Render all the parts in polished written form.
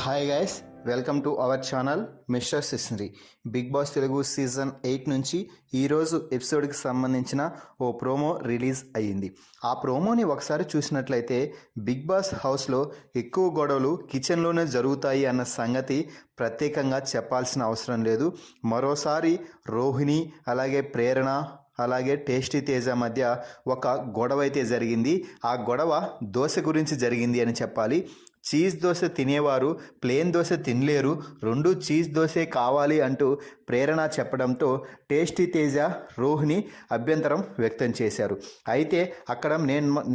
Hi guys, welcome to our channel mister సిస్నరీ. Bigg Boss Telugu season 8 నుంచి ఈరోజు ఎపిసోడ్కి సంబంధించిన ఓ ప్రోమో రిలీజ్ అయ్యింది. ఆ ప్రోమోని ఒకసారి చూసినట్లయితే బిగ్ బాస్ హౌస్లో ఎక్కువ గొడవలు కిచెన్లోనే జరుగుతాయి అన్న సంగతి ప్రత్యేకంగా చెప్పాల్సిన అవసరం లేదు. మరోసారి రోహిణి అలాగే ప్రేరణ అలాగే టేస్టీ తేజ మధ్య ఒక గొడవ అయితే జరిగింది. ఆ గొడవ దోశ గురించి జరిగింది అని చెప్పాలి. చీజ్ దోశ తినేవారు ప్లేన్ దోశ తినలేరు, రెండు చీజ్ దోశే కావాలి అంటూ ప్రేరణ చెప్పడంతో టేస్టీ తేజ రోహిణి అభ్యంతరం వ్యక్తం చేశారు. అయితే అక్కడ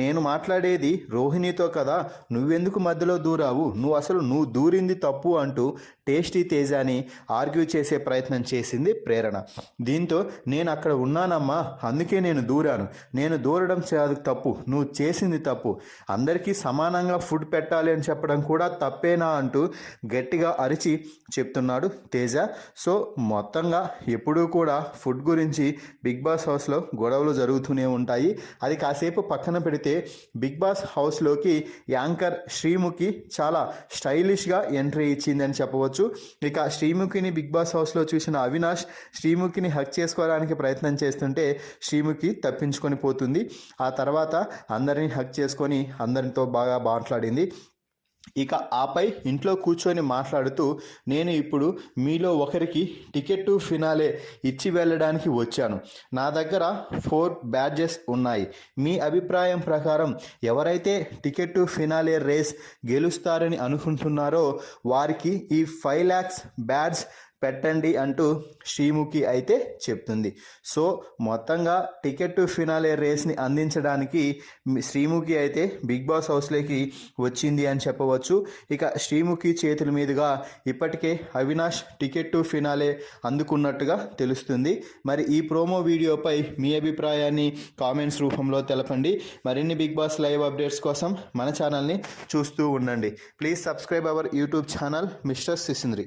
నేను మాట్లాడేది రోహిణితో కదా, నువ్వెందుకు మధ్యలో దూరావు, నువ్వు దూరింది తప్పు అంటూ టేస్టీ తేజని ఆర్గ్యూ చేసే ప్రయత్నం చేసింది ప్రేరణ. దీంతో నేను అక్కడ ఉన్నానమ్మా, అందుకే నేను దూరాను, నేను దూరడం తప్పు, నువ్వు చేసింది తప్పు, అందరికీ సమానంగా ఫుడ్ పెట్టాలి అని చెప్పడం కూడా తప్పేనా అంటూ గట్టిగా అరిచి చెప్తున్నాడు తేజ. సో మొత్తంగా ఎప్పుడూ కూడా ఫుడ్ గురించి బిగ్ బాస్ హౌస్లో గొడవలు జరుగుతూనే ఉంటాయి. అది కాసేపు పక్కన పెడితే బిగ్ బాస్ హౌస్లోకి యాంకర్ శ్రీముఖి చాలా స్టైలిష్గా ఎంట్రీ ఇచ్చిందని చెప్పవచ్చు. ఇక శ్రీముఖిని బిగ్ బాస్ హౌస్లో చూసిన అవినాష్ శ్రీముఖిని హక్ చేసుకోవడానికి ప్రయత్నం చేస్తుంటే శ్రీముఖి తప్పించుకొని పోతుంది. ఆ తర్వాత అందరినీ హక్ చేసుకొని అందరితో బాగా మాట్లాడింది. ఇక ఆపై ఇంట్లో కూర్చొని మాట్లాడుతూ, నేను ఇప్పుడు మీలో ఒకరికి టికెట్ టు ఫినాలే ఇచ్చి వెళ్ళడానికి వచ్చాను. నా దగ్గర 4 బ్యాడ్జెస్ ఉన్నాయి. మీ అభిప్రాయం ప్రకారం ఎవరైతే టికెట్ టు ఫినాలే రేస్ గెలుస్తారని అనుకుంటున్నారో వారికి ఈ 5 lakhs బ్యాడ్జ్ పెట్టండి అంటూ శ్రీముఖి అయితే చెప్తుంది. సో మొత్తంగా టికెట్ టు ఫినాలే రేస్ని అందించడానికి శ్రీముఖి అయితే బిగ్ బాస్ హౌస్లోకి వచ్చింది అని చెప్పవచ్చు. ఇక శ్రీముఖి చేతుల మీదుగా ఇప్పటికే అవినాష్ టికెట్ టు ఫినాలే అందుకున్నట్టుగా తెలుస్తుంది. మరి ఈ ప్రోమో వీడియోపై మీ అభిప్రాయాన్ని కామెంట్స్ రూపంలో తెలపండి. మరిన్ని బిగ్ బాస్ లైవ్ అప్డేట్స్ కోసం మన ఛానల్ని చూస్తూ ఉండండి. Please subscribe our YouTube channel mister సిసింద్రి.